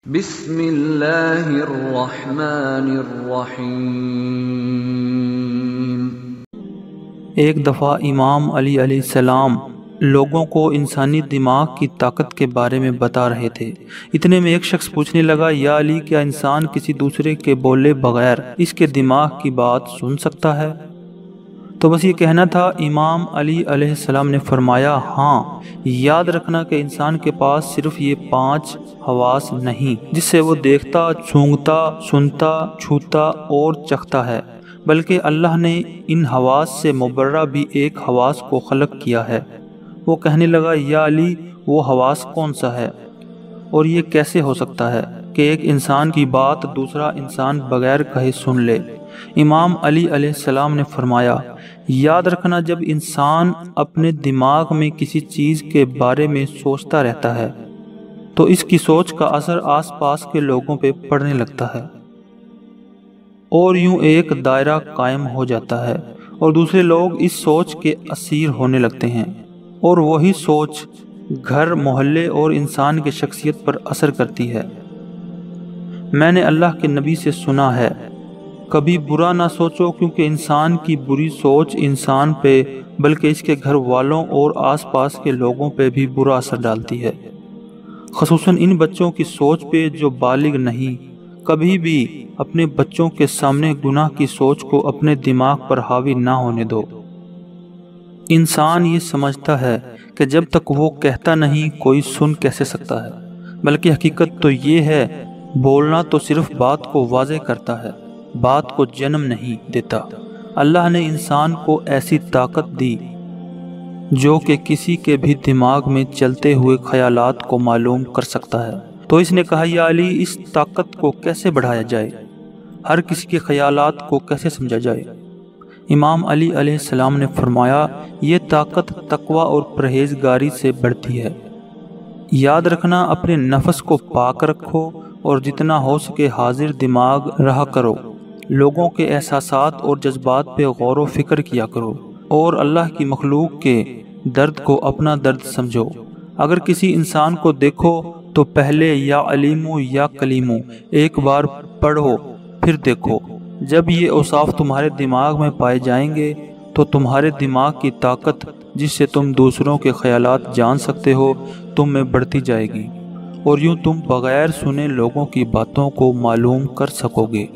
بسم اللہ الرحمن الرحیم۔ ایک دفعہ امام علی علیہ السلام لوگوں کو انسانی دماغ کی طاقت کے بارے میں بتا رہے تھے۔ اتنے میں ایک شخص پوچھنے لگا، یا علی، کیا انسان کسی دوسرے کے بولے بغیر اس کے دماغ کی بات سن سکتا ہے؟ تو بس یہ کہنا تھا۔ امام علی علیہ السلام نے فرمایا، ہاں، یاد رکھنا کہ انسان کے پاس صرف یہ 5 حواس نہیں جس سے وہ دیکھتا، سونگھتا، سنتا، چھوتا اور چکھتا ہے، بلکہ اللہ نے ان حواس سے مبرہ بھی ایک حواس کو خلق کیا ہے۔ وہ کہنے لگا، یا علی، وہ حواس کون سا ہے؟ اور یہ کیسے ہو سکتا ہے کہ ایک انسان کی بات دوسرا انسان بغیر کہے سن لے؟ امام علی علیہ السلام نے فرمایا، یاد رکھنا، جب انسان اپنے دماغ میں کسی چیز کے بارے میں سوچتا رہتا ہے تو اس کی سوچ کا اثر آس پاس کے لوگوں پہ پڑنے لگتا ہے، اور یوں ایک دائرہ قائم ہو جاتا ہے، اور دوسرے لوگ اس سوچ کے اسیر ہونے لگتے ہیں، اور وہی سوچ گھر، محلے اور انسان کی شخصیت پر اثر کرتی ہے۔ میں نے اللہ کے نبی سے سنا ہے، کبھی برا نہ سوچو، کیونکہ انسان کی بری سوچ انسان پہ بلکہ اس کے گھر والوں اور آس پاس کے لوگوں پہ بھی برا اثر ڈالتی ہے، خصوصاً ان بچوں کی سوچ پہ جو بالغ نہیں۔ کبھی بھی اپنے بچوں کے سامنے گناہ کی سوچ کو اپنے دماغ پر حاوی نہ ہونے دو۔ انسان یہ سمجھتا ہے کہ جب تک وہ کہتا نہیں کوئی سن کیسے سکتا ہے، بلکہ حقیقت تو یہ ہے، بولنا تو صرف بات کو واضح کرتا ہے، بات کو جنم نہیں دیتا۔ اللہ نے انسان کو ایسی طاقت دی جو کہ کسی کے بھی دماغ میں چلتے ہوئے خیالات کو معلوم کر سکتا ہے۔ تو اس نے کہا، یا علی، اس طاقت کو کیسے بڑھایا جائے؟ ہر کسی کے خیالات کو کیسے سمجھا جائے؟ امام علی علیہ السلام نے فرمایا، یہ طاقت تقوی اور پرہیزگاری سے بڑھتی ہے۔ یاد رکھنا، اپنے نفس کو پاک رکھو اور جتنا ہو سکے حاضر دماغ رہا کرو، لوگوں کے احساسات اور جذبات پہ غور و فکر کیا کرو، اور اللہ کی مخلوق کے درد کو اپنا درد سمجھو۔ اگر کسی انسان کو دیکھو تو پہلے یا علیمو یا کلیمو ایک بار پڑھو، پھر دیکھو۔ جب یہ اوصاف تمہارے دماغ میں پائے جائیں گے تو تمہارے دماغ کی طاقت، جس سے تم دوسروں کے خیالات جان سکتے ہو، تم میں بڑھتی جائے گی، اور یوں تم بغیر سنے لوگوں کی باتوں کو معلوم کر سکو گے۔